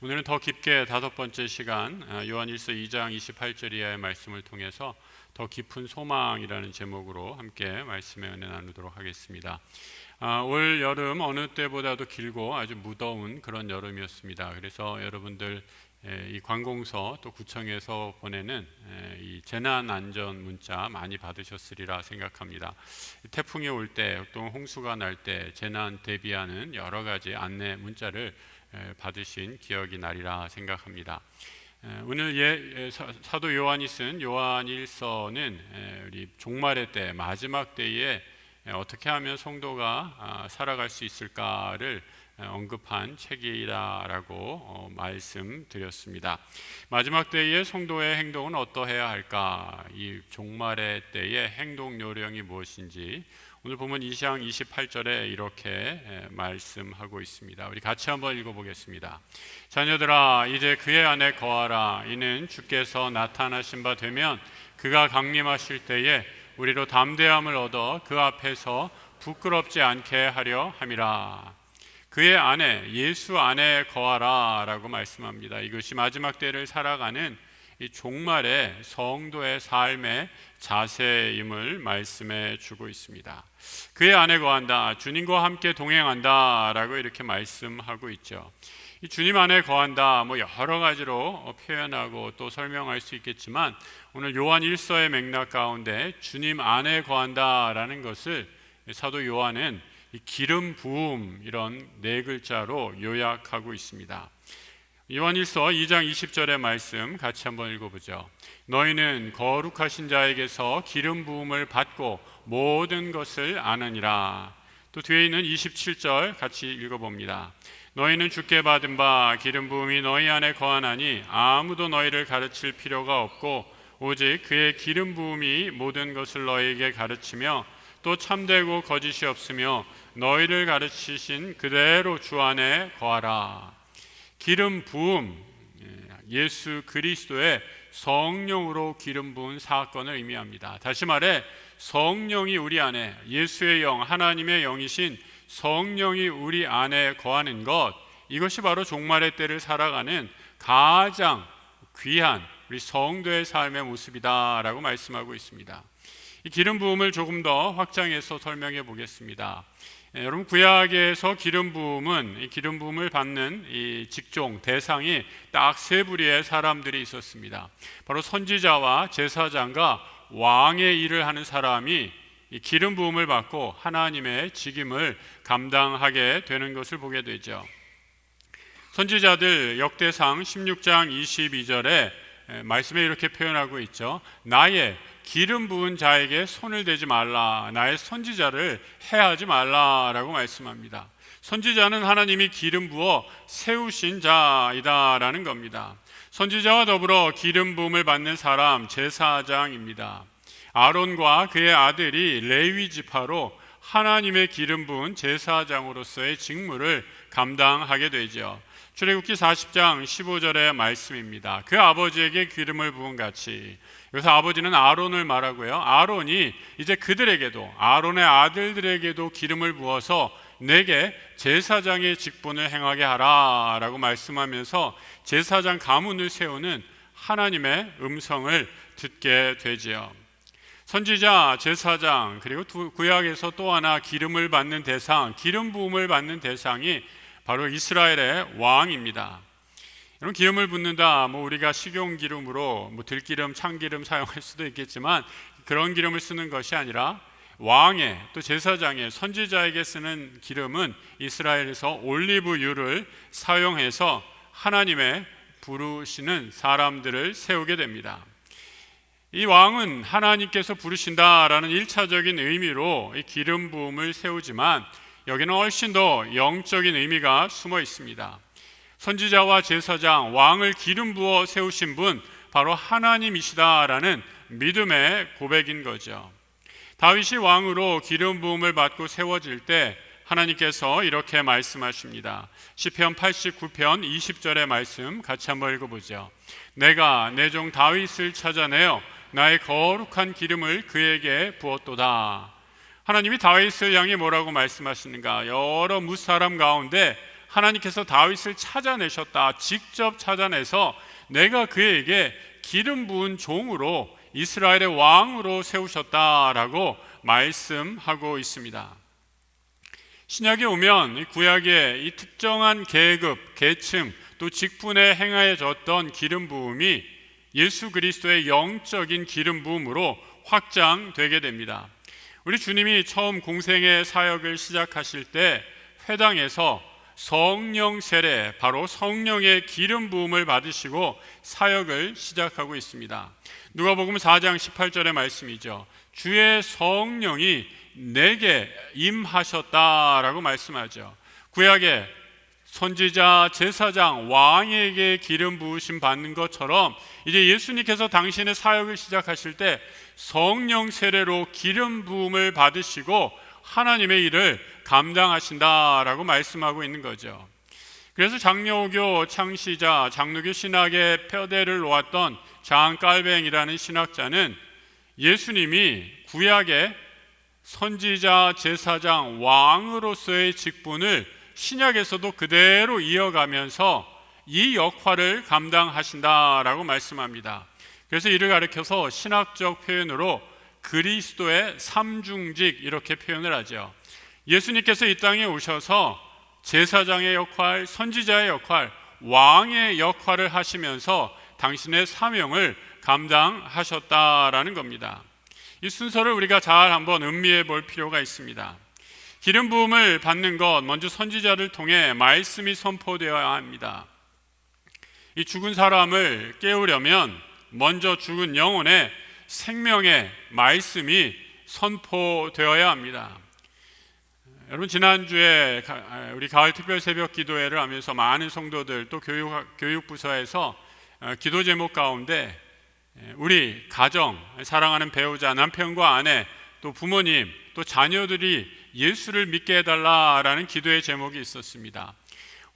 오늘은 더 깊게 다섯 번째 시간 요한일서 2장 28절 이하의 말씀을 통해서 더 깊은 소망이라는 제목으로 함께 말씀의 은혜 나누도록 하겠습니다. 올 여름 어느 때보다도 길고 아주 무더운 그런 여름이었습니다. 그래서 여러분들 이 관공서 또 구청에서 보내는 이 재난 안전 문자 많이 받으셨으리라 생각합니다. 태풍이 올 때 또 홍수가 날 때 재난 대비하는 여러 가지 안내 문자를 받으신 기억이 나리라 생각합니다. 오늘 사도 요한이 쓴 요한일서는 우리 종말의 때 마지막 때에 어떻게 하면 성도가 살아갈 수 있을까를 언급한 책이라고 말씀드렸습니다. 마지막 때의 성도의 행동은 어떠해야 할까? 이 종말의 때의 행동 요령이 무엇인지 오늘 보면 2장 28절에 이렇게 말씀하고 있습니다. 우리 같이 한번 읽어보겠습니다. 자녀들아, 이제 그의 안에 거하라. 이는 주께서 나타나신 바 되면 그가 강림하실 때에 우리로 담대함을 얻어 그 앞에서 부끄럽지 않게 하려 함이라. 그의 안에, 예수 안에 거하라 라고 말씀합니다. 이것이 마지막 때를 살아가는 이 종말의 성도의 삶의 자세임을 말씀해 주고 있습니다. 그의 안에 거한다, 주님과 함께 동행한다 라고 이렇게 말씀하고 있죠. 이 주님 안에 거한다, 여러 가지로 표현하고 또 설명할 수 있겠지만 오늘 요한 1서의 맥락 가운데 주님 안에 거한다 라는 것을 사도 요한은 이 기름 부음 이런 네 글자로 요약하고 있습니다. 요한일서 2장 20절의 말씀 같이 한번 읽어보죠. 너희는 거룩하신 자에게서 기름 부음을 받고 모든 것을 아느니라. 또 뒤에 있는 27절 같이 읽어봅니다. 너희는 주께 받은 바 기름 부음이 너희 안에 거하나니 아무도 너희를 가르칠 필요가 없고 오직 그의 기름 부음이 모든 것을 너희에게 가르치며 또 참되고 거짓이 없으며 너희를 가르치신 그대로 주 안에 거하라. 기름 부음, 예수 그리스도의 성령으로 기름 부은 사건을 의미합니다. 다시 말해 성령이 우리 안에, 예수의 영, 하나님의 영이신 성령이 우리 안에 거하는 것, 이것이 바로 종말의 때를 살아가는 가장 귀한 우리 성도의 삶의 모습이다 라고 말씀하고 있습니다. 이 기름 부음을 조금 더 확장해서 설명해 보겠습니다. 여러분, 구약에서 기름 부음은 이 기름 부음을 받는 이 직종 대상이 딱 세 부류의 사람들이 있었습니다. 바로 선지자와 제사장과 왕의 일을 하는 사람이 이 기름 부음을 받고 하나님의 직임을 감당하게 되는 것을 보게 되죠. 선지자들 역대상 16장 22절에 말씀에 이렇게 표현하고 있죠. 나의 기름 부은 자에게 손을 대지 말라, 나의 선지자를 해하지 말라라고 말씀합니다. 선지자는 하나님이 기름 부어 세우신 자이다라는 겁니다. 선지자와 더불어 기름 부음을 받는 사람 제사장입니다. 아론과 그의 아들이 레위 지파로 하나님의 기름 부은 제사장으로서의 직무를 감당하게 되죠. 출애굽기 40장 15절의 말씀입니다. 그 아버지에게 기름을 부은 같이. 여기서 아버지는 아론을 말하고요. 아론이 이제 그들에게도, 아론의 아들들에게도 기름을 부어서 내게 제사장의 직분을 행하게 하라 라고 말씀하면서 제사장 가문을 세우는 하나님의 음성을 듣게 되지요. 선지자, 제사장, 그리고 구약에서 또 하나 기름을 받는 대상, 기름 부음을 받는 대상이 바로 이스라엘의 왕입니다. 여러분, 기름을 붓는다, 우리가 식용 기름으로 들기름, 참기름 사용할 수도 있겠지만 그런 기름을 쓰는 것이 아니라 왕의, 또 제사장의, 선지자에게 쓰는 기름은 이스라엘에서 올리브유를 사용해서 하나님의 부르시는 사람들을 세우게 됩니다. 이 왕은 하나님께서 부르신다라는 1차적인 의미로 이 기름 부음을 세우지만 여기는 훨씬 더 영적인 의미가 숨어 있습니다. 선지자와 제사장, 왕을 기름 부어 세우신 분 바로 하나님이시다라는 믿음의 고백인 거죠. 다윗이 왕으로 기름 부음을 받고 세워질 때 하나님께서 이렇게 말씀하십니다. 시편 89편 20절의 말씀 같이 한번 읽어보죠. 내가 내 종 다윗을 찾아내어 나의 거룩한 기름을 그에게 부었도다. 하나님이 다윗을 향해 뭐라고 말씀하시는가? 여러 무사람 가운데 하나님께서 다윗을 찾아내셨다. 직접 찾아내서 내가 그에게 기름 부은 종으로 이스라엘의 왕으로 세우셨다라고 말씀하고 있습니다. 신약에 오면 구약의 이 특정한 계급, 계층, 또 직분에 행하여졌던 기름 부음이 예수 그리스도의 영적인 기름 부음으로 확장되게 됩니다. 우리 주님이 처음 공생의 사역을 시작하실 때 회당에서 성령 세례, 바로 성령의 기름 부음을 받으시고 사역을 시작하고 있습니다. 누가복음 4장 18절의 말씀이죠. 주의 성령이 내게 임하셨다라고 말씀하죠. 구약의 선지자, 제사장, 왕에게 기름 부으심 받는 것처럼 이제 예수님께서 당신의 사역을 시작하실 때 성령 세례로 기름 부음을 받으시고 하나님의 일을 감당하신다라고 말씀하고 있는 거죠. 그래서 장로교 창시자, 장로교 신학의 표대를 놓았던 장 깔뱅이라는 신학자는 예수님이 구약의 선지자, 제사장, 왕으로서의 직분을 신약에서도 그대로 이어가면서 이 역할을 감당하신다라고 말씀합니다. 그래서 이를 가리켜서 신학적 표현으로 그리스도의 삼중직 이렇게 표현을 하죠. 예수님께서 이 땅에 오셔서 제사장의 역할, 선지자의 역할, 왕의 역할을 하시면서 당신의 사명을 감당하셨다라는 겁니다. 이 순서를 우리가 잘 한번 음미해 볼 필요가 있습니다. 기름 부음을 받는 것, 먼저 선지자를 통해 말씀이 선포되어야 합니다. 이 죽은 사람을 깨우려면 먼저 죽은 영혼의 생명의 말씀이 선포되어야 합니다. 여러분, 지난주에 우리 가을 특별 새벽 기도회를 하면서 많은 성도들 또 교육부서에서 기도 제목 가운데 우리 가정, 사랑하는 배우자, 남편과 아내, 또 부모님, 또 자녀들이 예수를 믿게 해달라라는 기도의 제목이 있었습니다.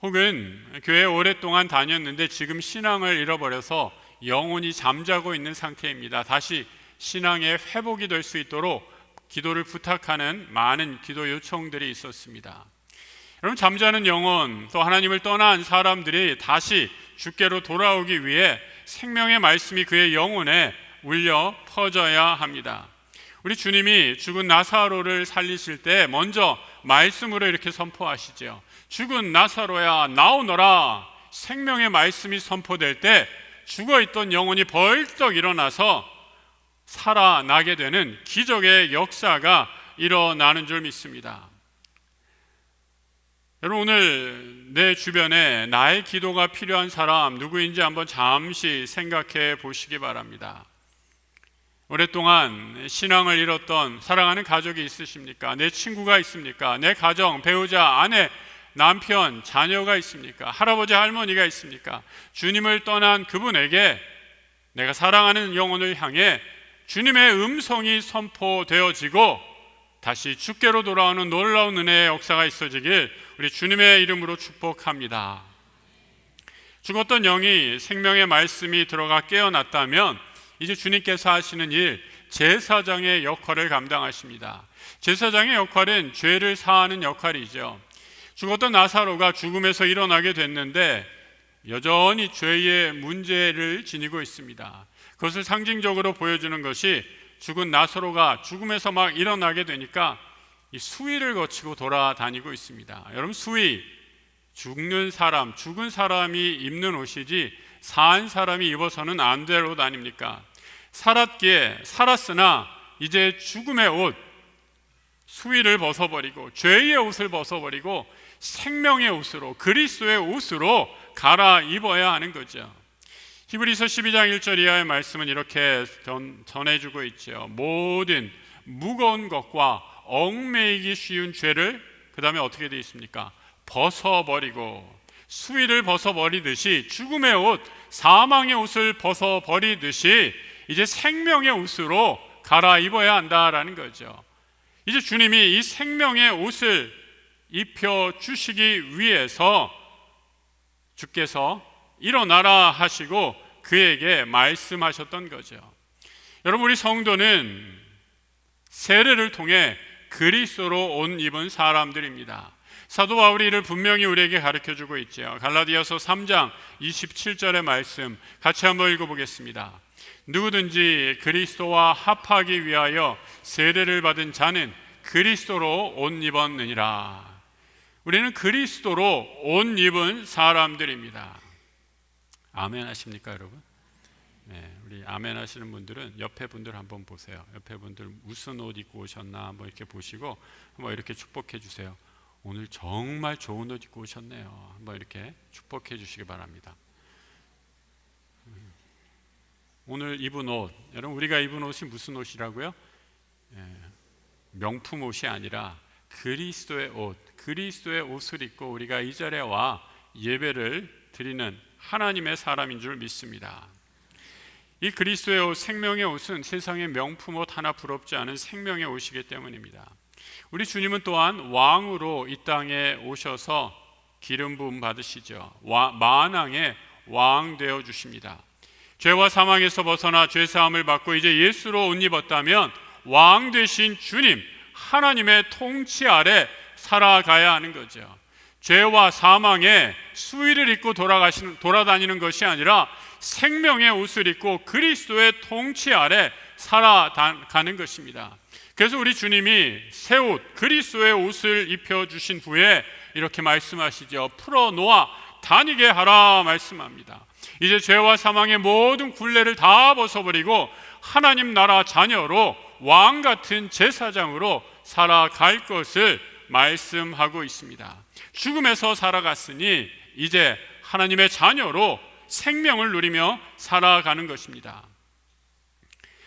혹은 교회에 오랫동안 다녔는데 지금 신앙을 잃어버려서 영혼이 잠자고 있는 상태입니다. 다시 신앙의 회복이 될 수 있도록 기도를 부탁하는 많은 기도 요청들이 있었습니다. 여러분, 잠자는 영혼, 또 하나님을 떠난 사람들이 다시 주께로 돌아오기 위해 생명의 말씀이 그의 영혼에 울려 퍼져야 합니다. 우리 주님이 죽은 나사로를 살리실 때 먼저 말씀으로 이렇게 선포하시죠. 죽은 나사로야 나오너라. 생명의 말씀이 선포될 때 죽어있던 영혼이 벌떡 일어나서 살아나게 되는 기적의 역사가 일어나는 줄 믿습니다. 여러분, 오늘 내 주변에 나의 기도가 필요한 사람 누구인지 한번 잠시 생각해 보시기 바랍니다. 오랫동안 신앙을 잃었던 사랑하는 가족이 있으십니까? 내 친구가 있습니까? 내 가정, 배우자, 아내, 남편, 자녀가 있습니까? 할아버지, 할머니가 있습니까? 주님을 떠난 그분에게 내가 사랑하는 영혼을 향해 주님의 음성이 선포되어지고 다시 주께로 돌아오는 놀라운 은혜의 역사가 있어지길 우리 주님의 이름으로 축복합니다. 죽었던 영이 생명의 말씀이 들어가 깨어났다면 이제 주님께서 하시는 일, 제사장의 역할을 감당하십니다. 제사장의 역할은 죄를 사하는 역할이죠. 죽었던 나사로가 죽음에서 일어나게 됐는데 여전히 죄의 문제를 지니고 있습니다. 그것을 상징적으로 보여주는 것이 죽은 나사로가 죽음에서 막 일어나게 되니까 이 수위를 거치고 돌아다니고 있습니다. 여러분, 수위, 죽는 사람, 죽은 사람이 입는 옷이지 산 사람이 입어서는 안 될 옷 아닙니까? 살았기에 살았으나 이제 죽음의 옷, 수위를 벗어버리고 죄의 옷을 벗어버리고 생명의 옷으로, 그리스도의 옷으로 갈아입어야 하는 거죠. 히브리서 12장 1절 이하의 말씀은 이렇게 전해주고 있죠. 모든 무거운 것과 얽매이기 쉬운 죄를 그 다음에 어떻게 되어 있습니까? 벗어버리고, 수위를 벗어버리듯이 죽음의 옷, 사망의 옷을 벗어버리듯이 이제 생명의 옷으로 갈아입어야 한다라는 거죠. 이제 주님이 이 생명의 옷을 입혀주시기 위해서 주께서 일어나라 하시고 그에게 말씀하셨던 거죠. 여러분, 우리 성도는 세례를 통해 그리스도로 옷 입은 사람들입니다. 사도 바울이 이를 분명히 우리에게 가르쳐주고 있죠. 갈라디아서 3장 27절의 말씀 같이 한번 읽어보겠습니다. 누구든지 그리스도와 합하기 위하여 세례를 받은 자는 그리스도로 옷 입었느니라. 우리는 그리스도로 옷 입은 사람들입니다. 아멘 하십니까 여러분? 네, 우리 아멘 하시는 분들은 옆에 분들 한번 보세요. 옆에 분들 무슨 옷 입고 오셨나 한번 이렇게 보시고 한번 이렇게 축복해 주세요. 오늘 정말 좋은 옷 입고 오셨네요. 한번 이렇게 축복해 주시기 바랍니다. 오늘 입은 옷, 여러분 우리가 입은 옷이 무슨 옷이라고요? 명품 옷이 아니라 그리스도의 옷, 그리스도의 옷을 입고 우리가 이 자리에 와 예배를 드리는 하나님의 사람인 줄 믿습니다. 이 그리스도의 옷, 생명의 옷은 세상의 명품 옷 하나 부럽지 않은 생명의 옷이기 때문입니다. 우리 주님은 또한 왕으로 이 땅에 오셔서 기름 부음 받으시죠. 만왕의 왕 되어 주십니다. 죄와 사망에서 벗어나 죄 사함을 받고 이제 예수로 옷 입었다면 왕 되신 주님 하나님의 통치 아래 살아가야 하는 거죠. 죄와 사망의 수의를 입고 돌아다니는 것이 아니라 생명의 옷을 입고 그리스도의 통치 아래 살아가는 것입니다. 그래서 우리 주님이 새 옷, 그리스도의 옷을 입혀주신 후에 이렇게 말씀하시죠. 풀어놓아 다니게 하라 말씀합니다. 이제 죄와 사망의 모든 굴레를 다 벗어버리고 하나님 나라 자녀로 왕같은 제사장으로 살아갈 것을 말씀하고 있습니다. 죽음에서 살아갔으니 이제 하나님의 자녀로 생명을 누리며 살아가는 것입니다.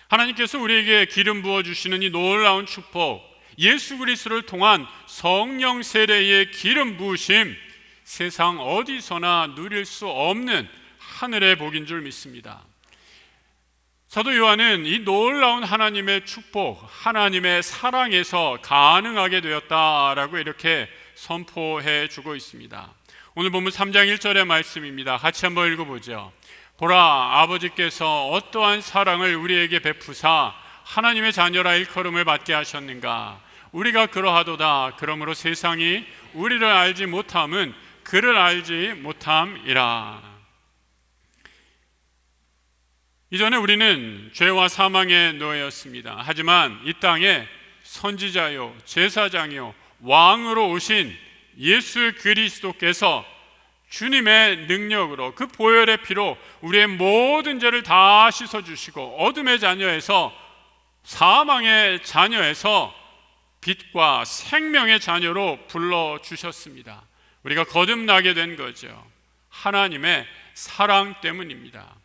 하나님께서 우리에게 기름 부어주시는 이 놀라운 축복, 예수 그리스도를 통한 성령 세례의 기름 부으심, 세상 어디서나 누릴 수 없는 하늘의 복인 줄 믿습니다. 사도 요한은 이 놀라운 하나님의 축복, 하나님의 사랑에서 가능하게 되었다라고 이렇게 선포해 주고 있습니다. 오늘 본문 3장 1절의 말씀입니다. 같이 한번 읽어보죠. 보라, 아버지께서 어떠한 사랑을 우리에게 베푸사 하나님의 자녀라 일컬음을 받게 하셨는가. 우리가 그러하도다. 그러므로 세상이 우리를 알지 못함은 그를 알지 못함이라. 이전에 우리는 죄와 사망의 노예였습니다. 하지만 이 땅에 선지자요, 제사장이요, 왕으로 오신 예수 그리스도께서 주님의 능력으로 그 보혈의 피로 우리의 모든 죄를 다 씻어주시고 어둠의 자녀에서 사망의 자녀에서 빛과 생명의 자녀로 불러주셨습니다. 우리가 거듭나게 된 거죠. 하나님의 사랑 때문입니다.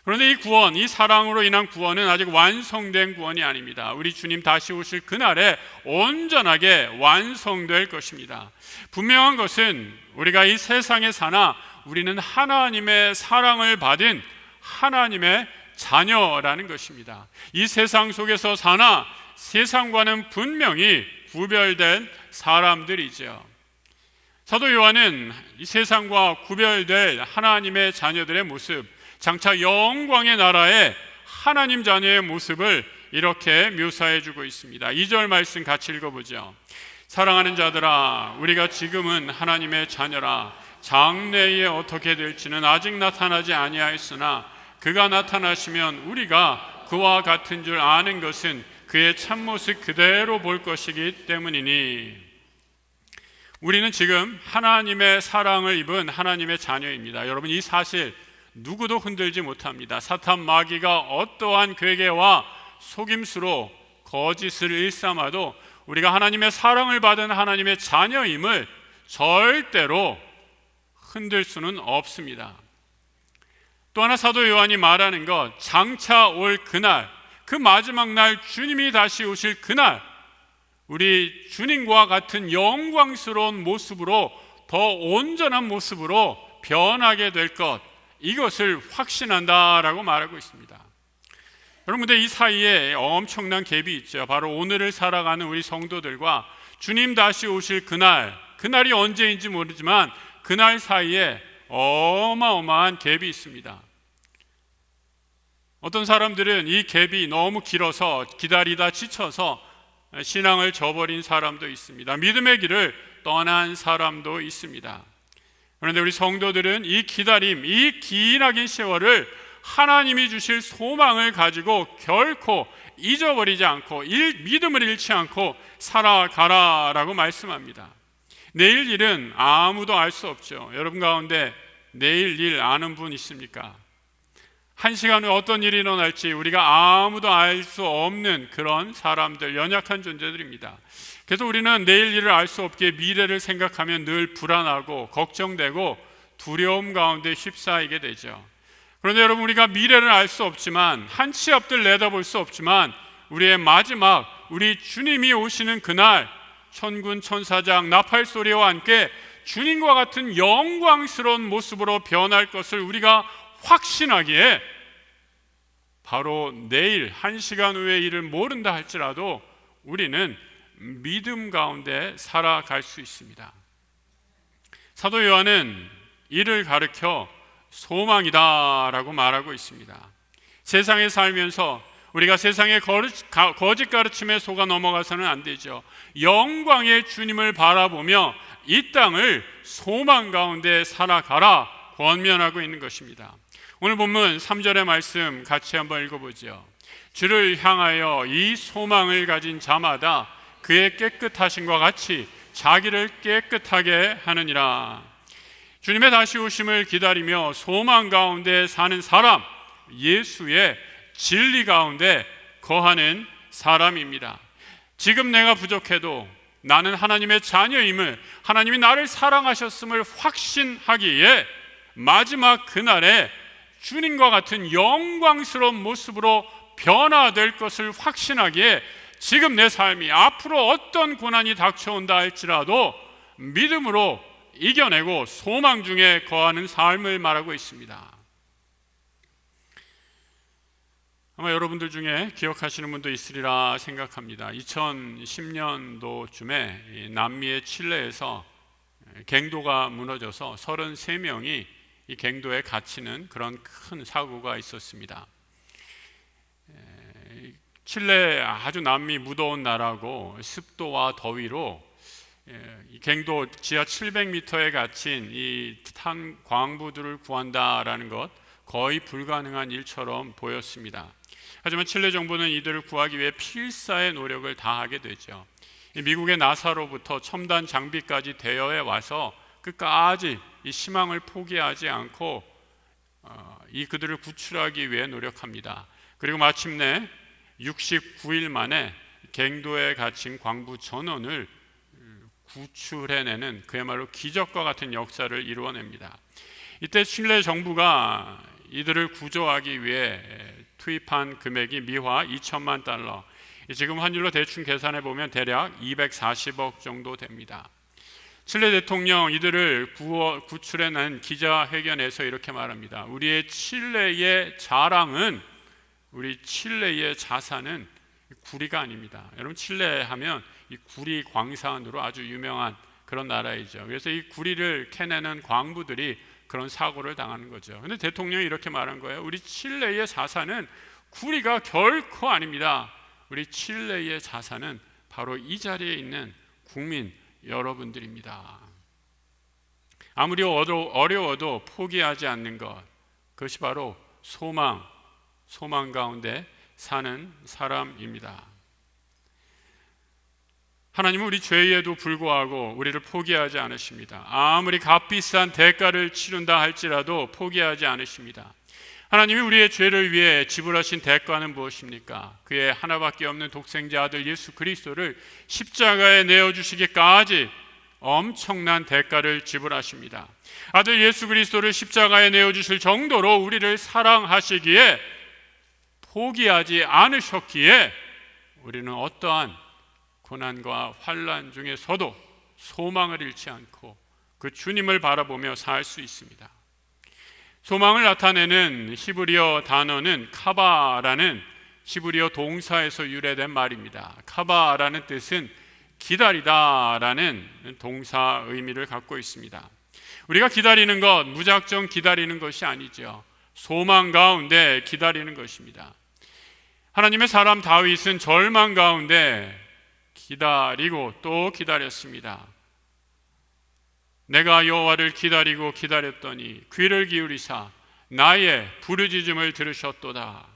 그런데 이 구원, 이 사랑으로 인한 구원은 아직 완성된 구원이 아닙니다. 우리 주님 다시 오실 그날에 온전하게 완성될 것입니다. 분명한 것은 우리가 이 세상에 사나 우리는 하나님의 사랑을 받은 하나님의 자녀라는 것입니다. 이 세상 속에서 사나 세상과는 분명히 구별된 사람들이죠. 사도 요한은 이 세상과 구별될 하나님의 자녀들의 모습, 장차 영광의 나라의 하나님 자녀의 모습을 이렇게 묘사해 주고 있습니다. 2절 말씀 같이 읽어보죠. 사랑하는 자들아, 우리가 지금은 하나님의 자녀라. 장래에 어떻게 될지는 아직 나타나지 아니하였으나 그가 나타나시면 우리가 그와 같은 줄 아는 것은 그의 참모습 그대로 볼 것이기 때문이니. 우리는 지금 하나님의 사랑을 입은 하나님의 자녀입니다. 여러분, 이 사실 누구도 흔들지 못합니다. 사탄 마귀가 어떠한 괴계와 속임수로 거짓을 일삼아도 우리가 하나님의 사랑을 받은 하나님의 자녀임을 절대로 흔들 수는 없습니다. 또 하나 사도 요한이 말하는 것, 장차 올 그날, 그 마지막 날 주님이 다시 오실 그날 우리 주님과 같은 영광스러운 모습으로, 더 온전한 모습으로 변하게 될 것, 이것을 확신한다라고 말하고 있습니다. 여러분, 근데 이 사이에 엄청난 갭이 있죠. 바로 오늘을 살아가는 우리 성도들과 주님 다시 오실 그날, 그날이 언제인지 모르지만 그날 사이에 어마어마한 갭이 있습니다. 어떤 사람들은 이 갭이 너무 길어서 기다리다 지쳐서 신앙을 저버린 사람도 있습니다. 믿음의 길을 떠난 사람도 있습니다. 그런데 우리 성도들은 이 기다림, 이 기나긴 세월을 하나님이 주실 소망을 가지고 결코 잊어버리지 않고 믿음을 잃지 않고 살아가라라고 말씀합니다. 내일 일은 아무도 알 수 없죠. 여러분 가운데 내일 일 아는 분 있습니까? 한 시간 후에 어떤 일이 일어날지 우리가 아무도 알 수 없는 그런 사람들, 연약한 존재들입니다. 그래서 우리는 내일 일을 알 수 없기에 미래를 생각하면 늘 불안하고 걱정되고 두려움 가운데 휩싸이게 되죠. 그런데 여러분, 우리가 미래를 알 수 없지만, 한 치 앞을 내다볼 수 없지만, 우리의 마지막, 우리 주님이 오시는 그날 천군 천사장 나팔 소리와 함께 주님과 같은 영광스러운 모습으로 변할 것을 우리가 확신하기에 바로 내일 한 시간 후의 일을 모른다 할지라도 우리는 믿음 가운데 살아갈 수 있습니다. 사도 요한은 이를 가르쳐 소망이다라고 말하고 있습니다. 세상에 살면서 우리가 세상의 거짓 가르침에 속아 넘어가서는 안 되죠. 영광의 주님을 바라보며 이 땅을 소망 가운데 살아가라 권면하고 있는 것입니다. 오늘 본문 3절의 말씀 같이 한번 읽어보죠. 주를 향하여 이 소망을 가진 자마다 그의 깨끗하심과 같이 자기를 깨끗하게 하느니라. 주님의 다시 오심을 기다리며 소망 가운데 사는 사람, 예수의 진리 가운데 거하는 사람입니다. 지금 내가 부족해도 나는 하나님의 자녀임을, 하나님이 나를 사랑하셨음을 확신하기에 마지막 그날에 주님과 같은 영광스러운 모습으로 변화될 것을 확신하기에 지금 내 삶이 앞으로 어떤 고난이 닥쳐온다 할지라도 믿음으로 이겨내고 소망 중에 거하는 삶을 말하고 있습니다. 아마 여러분들 중에 기억하시는 분도 있으리라 생각합니다. 2010년도쯤에 남미의 칠레에서 갱도가 무너져서 33명이 이 갱도에 갇히는 그런 큰 사고가 있었습니다. 칠레 아주 남미 무더운 나라고 습도와 더위로 이 갱도 지하 700m에 갇힌 이 탄 광부들을 구한다라는 것 거의 불가능한 일처럼 보였습니다. 하지만 칠레 정부는 이들을 구하기 위해 필사의 노력을 다하게 되죠. 미국의 나사로부터 첨단 장비까지 대여해 와서 끝까지 이 희망을 포기하지 않고 이 그들을 구출하기 위해 노력합니다. 그리고 마침내 69일 만에 갱도에 갇힌 광부 전원을 구출해내는 그야말로 기적과 같은 역사를 이루어냅니다. 이때 칠레 정부가 이들을 구조하기 위해 투입한 금액이 미화 2천만 달러, 지금 환율로 대충 계산해 보면 대략 240억 정도 됩니다. 칠레 대통령 이들을 구출해낸 기자회견에서 이렇게 말합니다. 우리의 칠레의 자랑은, 우리 칠레의 자산은 구리가 아닙니다. 여러분, 칠레 하면 이 구리 광산으로 아주 유명한 그런 나라이죠. 그래서 이 구리를 캐내는 광부들이 그런 사고를 당하는 거죠. 그런데 대통령이 이렇게 말한 거예요. 우리 칠레의 자산은 구리가 결코 아닙니다. 우리 칠레의 자산은 바로 이 자리에 있는 국민 여러분들입니다. 아무리 어려워도 포기하지 않는 것, 그것이 바로 소망 가운데 사는 사람입니다. 하나님은 우리 죄에도 불구하고 우리를 포기하지 않으십니다. 아무리 값비싼 대가를 치른다 할지라도 포기하지 않으십니다. 하나님이 우리의 죄를 위해 지불하신 대가는 무엇입니까? 그의 하나밖에 없는 독생자 아들 예수 그리스도를 십자가에 내어주시기까지 엄청난 대가를 지불하십니다. 아들 예수 그리스도를 십자가에 내어주실 정도로 우리를 사랑하시기에 포기하지 않으셨기에 우리는 어떠한 고난과 환난 중에서도 소망을 잃지 않고 그 주님을 바라보며 살 수 있습니다. 소망을 나타내는 히브리어 단어는 카바라는 히브리어 동사에서 유래된 말입니다. 카바라는 뜻은 기다리다라는 동사 의미를 갖고 있습니다. 우리가 기다리는 것, 무작정 기다리는 것이 아니죠. 소망 가운데 기다리는 것입니다. 하나님의 사람 다윗은 절망 가운데 기다리고 또 기다렸습니다. 내가 여호와를 기다리고 기다렸더니 귀를 기울이사 나의 부르짖음을 들으셨도다.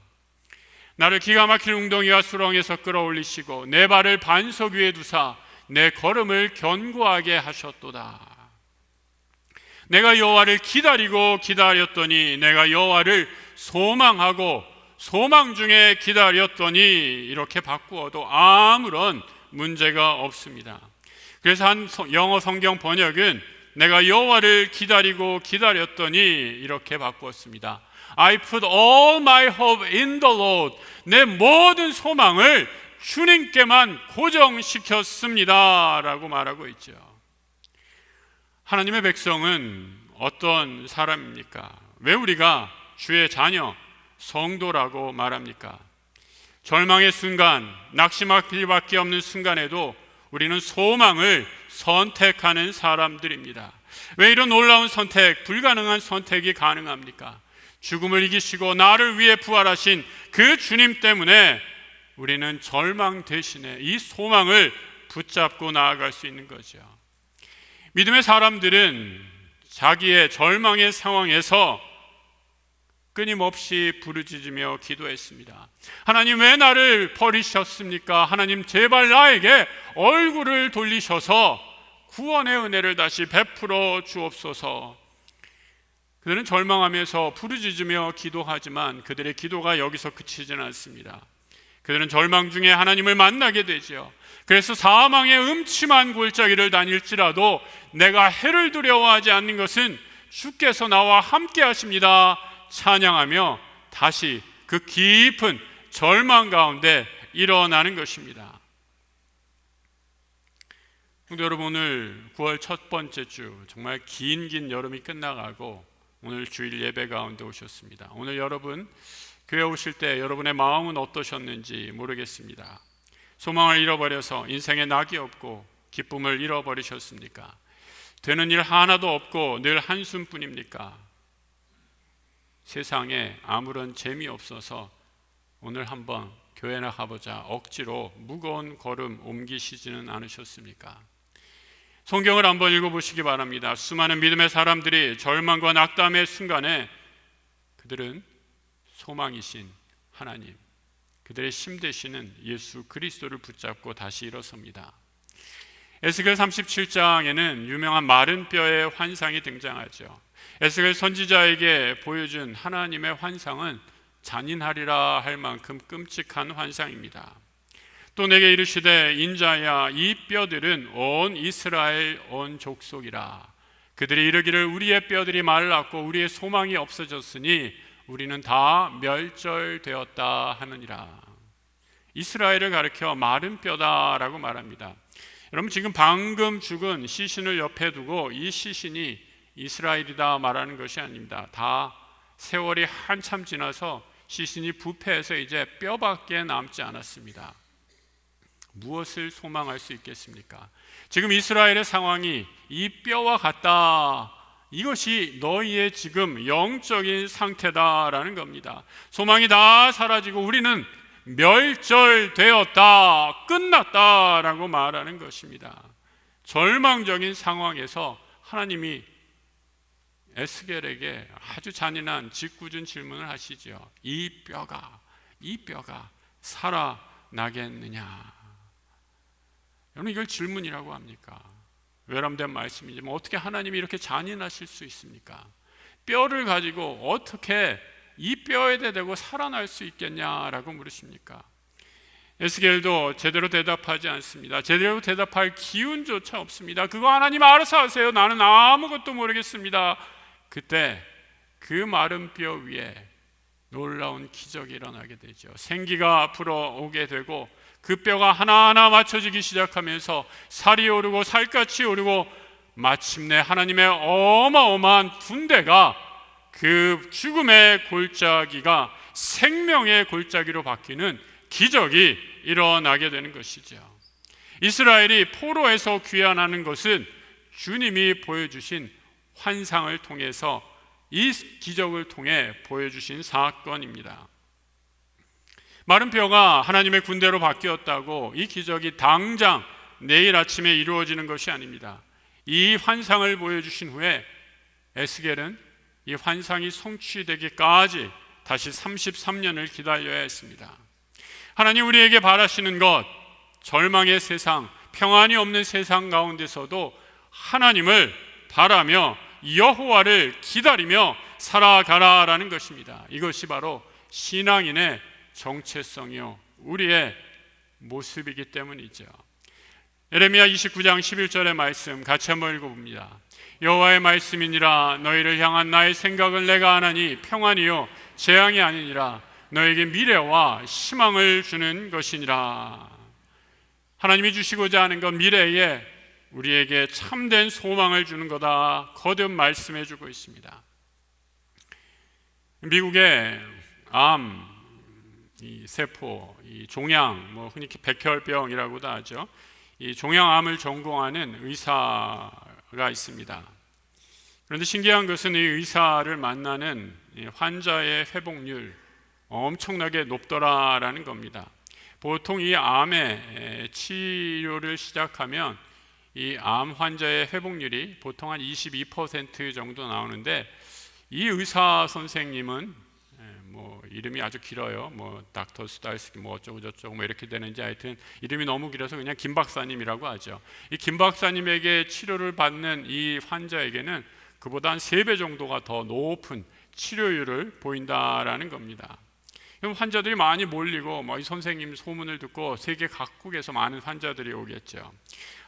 나를 기가 막힌 웅덩이와 수렁에서 끌어올리시고 내 발을 반석 위에 두사 내 걸음을 견고하게 하셨도다. 내가 여호와를 기다리고 기다렸더니 내가 여호와를 소망하고 소망 중에 기다렸더니 이렇게 바꾸어도 아무런 문제가 없습니다. 그래서 한 영어 성경 번역은 내가 여호와를 기다리고 기다렸더니 이렇게 바꾸었습니다. I put all my hope in the Lord. 내 모든 소망을 주님께만 고정시켰습니다 라고 말하고 있죠. 하나님의 백성은 어떤 사람입니까? 왜 우리가 주의 자녀, 성도라고 말합니까? 절망의 순간, 낙심할 길밖에 없는 순간에도 우리는 소망을 선택하는 사람들입니다. 왜 이런 놀라운 선택, 불가능한 선택이 가능합니까? 죽음을 이기시고 나를 위해 부활하신 그 주님 때문에 우리는 절망 대신에 이 소망을 붙잡고 나아갈 수 있는 거죠. 믿음의 사람들은 자기의 절망의 상황에서 끊임없이 부르짖으며 기도했습니다. 하나님 왜 나를 버리셨습니까? 하나님 제발 나에게 얼굴을 돌리셔서 구원의 은혜를 다시 베풀어 주옵소서. 그들은 절망하면서 부르짖으며 기도하지만 그들의 기도가 여기서 그치지는 않습니다. 그들은 절망 중에 하나님을 만나게 되죠. 그래서 사망의 음침한 골짜기를 다닐지라도 내가 해를 두려워하지 않는 것은 주께서 나와 함께 하십니다 찬양하며 다시 그 깊은 절망 가운데 일어나는 것입니다. 성도 여러분, 오늘 9월 첫 번째 주, 정말 긴 여름이 끝나가고 오늘 주일 예배 가운데 오셨습니다. 오늘 여러분 교회 오실 때 여러분의 마음은 어떠셨는지 모르겠습니다. 소망을 잃어버려서 인생에 낙이 없고 기쁨을 잃어버리셨습니까? 되는 일 하나도 없고 늘 한숨뿐입니까? 세상에 아무런 재미없어서 오늘 한번 교회나 가보자 억지로 무거운 걸음 옮기시지는 않으셨습니까? 성경을 한번 읽어보시기 바랍니다. 수많은 믿음의 사람들이 절망과 낙담의 순간에 그들은 소망이신 하나님, 그들의 힘 되시는 예수 그리스도를 붙잡고 다시 일어섭니다. 에스겔 37장에는 유명한 마른 뼈의 환상이 등장하죠. 에스겔 선지자에게 보여준 하나님의 환상은 잔인하리라 할 만큼 끔찍한 환상입니다. 또 내게 이르시되 인자야 이 뼈들은 온 이스라엘 온 족속이라. 그들이 이르기를 우리의 뼈들이 말랐고 우리의 소망이 없어졌으니 우리는 다 멸절되었다 하느니라. 이스라엘을 가리켜 마른 뼈다라고 말합니다. 여러분, 지금 방금 죽은 시신을 옆에 두고 이 시신이 이스라엘이다 말하는 것이 아닙니다. 다 세월이 한참 지나서 시신이 부패해서 이제 뼈밖에 남지 않았습니다. 무엇을 소망할 수 있겠습니까? 지금 이스라엘의 상황이 이 뼈와 같다. 이것이 너희의 지금 영적인 상태다라는 겁니다. 소망이 다 사라지고 우리는 멸절되었다, 끝났다라고 말하는 것입니다. 절망적인 상황에서 하나님이 에스겔에게 아주 잔인한 짓궂은 질문을 하시죠. 이 뼈가 살아나겠느냐? 여러분, 이걸 질문이라고 합니까? 외람된 말씀이지만 어떻게 하나님이 이렇게 잔인하실 수 있습니까? 뼈를 가지고 어떻게 이 뼈에 대고 살아날 수 있겠냐라고 물으십니까? 에스겔도 제대로 대답하지 않습니다. 제대로 대답할 기운조차 없습니다. 그거 하나님 알아서 하세요. 나는 아무것도 모르겠습니다. 그때 그 마른 뼈 위에 놀라운 기적이 일어나게 되죠. 생기가 불어오게 되고 그 뼈가 하나하나 맞춰지기 시작하면서 살이 오르고 살갗이 오르고 마침내 하나님의 어마어마한 군대가 그 죽음의 골짜기가 생명의 골짜기로 바뀌는 기적이 일어나게 되는 것이죠. 이스라엘이 포로에서 귀환하는 것은 주님이 보여주신 환상을 통해서 이 기적을 통해 보여주신 사건입니다. 마른 뼈가 하나님의 군대로 바뀌었다고 이 기적이 당장 내일 아침에 이루어지는 것이 아닙니다. 이 환상을 보여주신 후에 에스겔은 이 환상이 성취되기까지 다시 33년을 기다려야 했습니다. 하나님 우리에게 바라시는 것, 절망의 세상, 평안이 없는 세상 가운데서도 하나님을 바라며 여호와를 기다리며 살아가라라는 것입니다. 이것이 바로 신앙인의 정체성이요 우리의 모습이기 때문이죠. 예레미야 29장 11절의 말씀 같이 한번 읽어봅니다. 여호와의 말씀이니라 너희를 향한 나의 생각을 내가 아나니 평안이요 재앙이 아니니라 너에게 미래와 희망을 주는 것이니라. 하나님이 주시고자 하는 건 미래에 우리에게 참된 소망을 주는 거다 거듭 말씀해 주고 있습니다. 미국의 암, 이 세포, 이 종양, 흔히 백혈병이라고도 하죠. 이 종양암을 전공하는 의사가 있습니다. 그런데 신기한 것은 이 의사를 만나는 환자의 회복률 엄청나게 높더라라는 겁니다. 보통 이 암의 치료를 시작하면 이 암 환자의 회복률이 보통 한 22% 정도 나오는데 이 의사 선생님은 이름이 아주 길어요. 닥터 스달스키 어쩌고 저쩌고 이렇게 되는지 하여튼 이름이 너무 길어서 그냥 김 박사님이라고 하죠. 이 김 박사님에게 치료를 받는 이 환자에게는 그보다 한 3배 정도가 더 높은 치료율을 보인다라는 겁니다. 환자들이 많이 몰리고 이 선생님 소문을 듣고 세계 각국에서 많은 환자들이 오겠죠.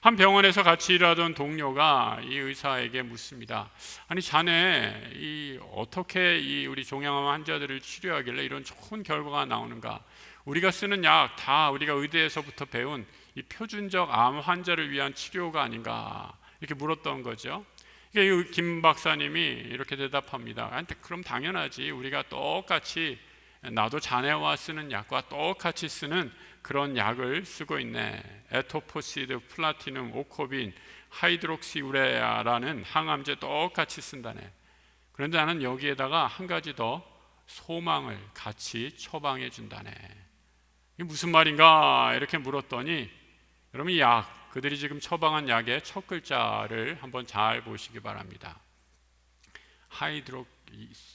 한 병원에서 같이 일하던 동료가 이 의사에게 묻습니다. 아니 자네 어떻게 우리 종양암 환자들을 치료하길래 이런 좋은 결과가 나오는가? 우리가 쓰는 약 다 우리가 의대에서부터 배운 이 표준적 암 환자를 위한 치료가 아닌가? 이렇게 물었던 거죠. 김 박사님이 이렇게 대답합니다. 그럼 당연하지. 우리가 똑같이 나도 자네와 쓰는 약과 똑같이 쓰는 그런 약을 쓰고 있네. 에토포시드, 플라티눔, 오코빈, 하이드록시우레아라는 항암제 똑같이 쓴다네. 그런데 나는 여기에다가 한 가지 더 소망을 같이 처방해 준다네. 이게 무슨 말인가 이렇게 물었더니 여러분 이 약, 그들이 지금 처방한 약의 첫 글자를 한번 잘 보시기 바랍니다.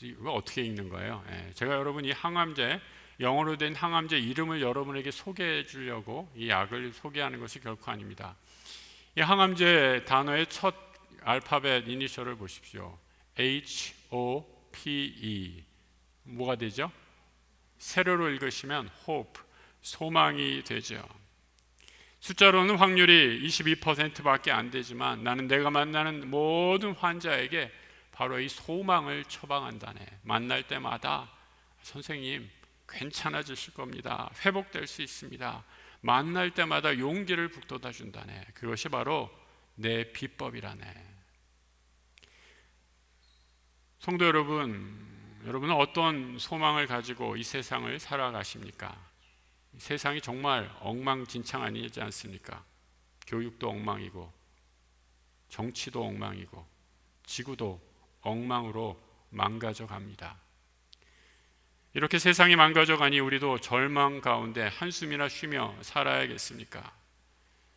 이거 어떻게 읽는 거예요? 제가 여러분 이 항암제, 영어로 된 항암제 이름을 여러분에게 소개해 주려고 이 약을 소개하는 것이 결코 아닙니다. 이 항암제 단어의 첫 알파벳 이니셜을 보십시오. HOPE 뭐가 되죠? 세로로 읽으시면 hope, 소망이 되죠. 숫자로는 확률이 22%밖에 안 되지만 나는 내가 만나는 모든 환자에게 바로 이 소망을 처방한다네. 만날 때마다 선생님 괜찮아지실 겁니다. 회복될 수 있습니다. 만날 때마다 용기를 북돋아 준다네. 그것이 바로 내 비법이라네. 성도 여러분은 어떤 소망을 가지고 이 세상을 살아가십니까? 이 세상이 정말 엉망진창 아니지 않습니까? 교육도 엉망이고 정치도 엉망이고 지구도 엉망으로 망가져 갑니다. 이렇게 세상이 망가져 가니 우리도 절망 가운데 한숨이나 쉬며 살아야겠습니까?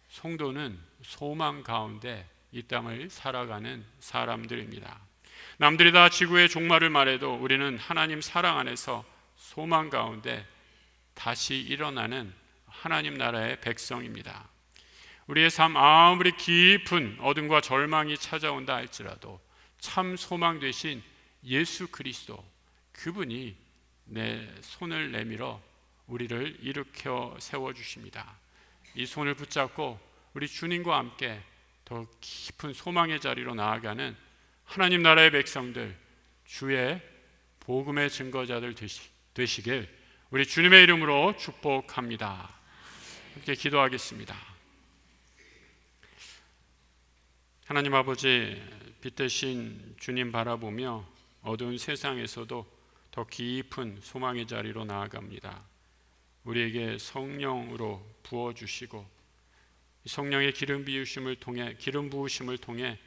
성도는 소망 가운데 이 땅을 살아가는 사람들입니다. 남들이 다 지구의 종말을 말해도 우리는 하나님 사랑 안에서 소망 가운데 다시 일어나는 하나님 나라의 백성입니다. 우리의 삶 아무리 깊은 어둠과 절망이 찾아온다 할지라도 참 소망 되신 예수 그리스도, 그분이 내 손을 내밀어 우리를 일으켜 세워주십니다. 이 손을 붙잡고 우리 주님과 함께 더 깊은 소망의 자리로 나아가는 하나님 나라의 백성들, 주의 복음의 증거자들 되시길 우리 주님의 이름으로 축복합니다. 함께 기도하겠습니다. 하나님 아버지, 빛 대신 주님 바라보며 어두운 세상에서도 더 깊은 소망의 자리로 나아갑니다. 우리에게 성령으로 부어주시고 성령의 기름 부으심을 통해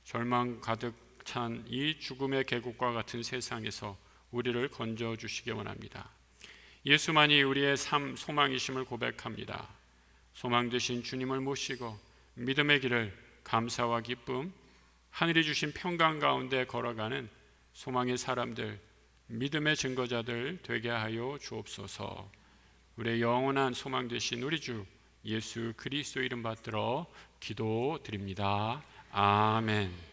절망 가득 찬 이 죽음의 계곡과 같은 세상에서 우리를 건져 주시기 원합니다. 예수만이 우리의 삶 소망이심을 고백합니다. 소망 되신 주님을 모시고 믿음의 길을 감사와 기쁨, 하늘이 주신 평강 가운데 걸어가는 소망의 사람들, 믿음의 증거자들 되게 하여 주옵소서. 우리의 영원한 소망 되신 우리 주 예수 그리스도 이름 받들어 기도드립니다. 아멘.